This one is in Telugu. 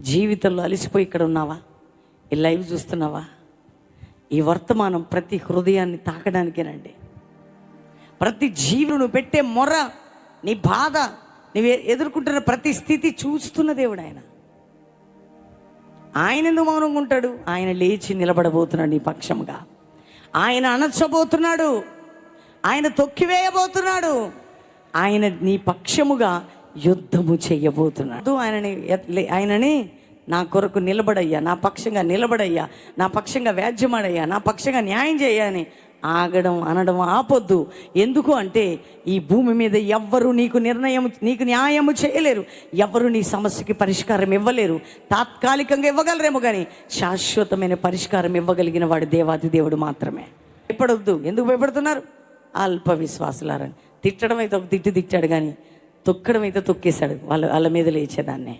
జీవితంలో అలసిపోయి ఇక్కడ ఉన్నావా? ఈ లైవ్ చూస్తున్నావా? ఈ వర్తమానం ప్రతి హృదయాన్ని తాకడానికేనండి. ప్రతి జీవును పెట్టే మొర, నీ బాధ, నీవు ఎదుర్కొంటున్న ప్రతి స్థితి చూస్తున్న దేవుడు ఆయన. ఆయన ఎందుకు మౌనంగా ఉంటాడు? ఆయన లేచి నిలబడబోతున్నాడు నీ పక్షముగా. ఆయన అణచబోతున్నాడు, ఆయన తొక్కివేయబోతున్నాడు, ఆయన నీ పక్షముగా యుద్ధము చేయబోతున్నాడు. ఆయనని నా కొరకు నిలబడయ్యా, నా పక్షంగా నిలబడయ్యా, నా పక్షంగా వ్యాజ్యమాడయ్యా, నా పక్షంగా న్యాయం చేయని ఆగడం అనడం ఆపొద్దు. ఎందుకు అంటే ఈ భూమి మీద ఎవ్వరు నీకు న్యాయము చేయలేరు. ఎవ్వరు నీ సమస్యకి పరిష్కారం ఇవ్వలేరు. తాత్కాలికంగా ఇవ్వగలరేమో కానీ శాశ్వతమైన పరిష్కారం ఇవ్వగలిగిన వాడు దేవాది దేవుడు మాత్రమే. భయపడొద్దు. ఎందుకు భయపడుతున్నారు? అల్ప విశ్వాసులారని. తిట్టడం అయితే ఒక తిట్టాడు కానీ తొక్కడం అయితే తొక్కేశాడు. వాళ్ళ మీద లేచేదాన్నే.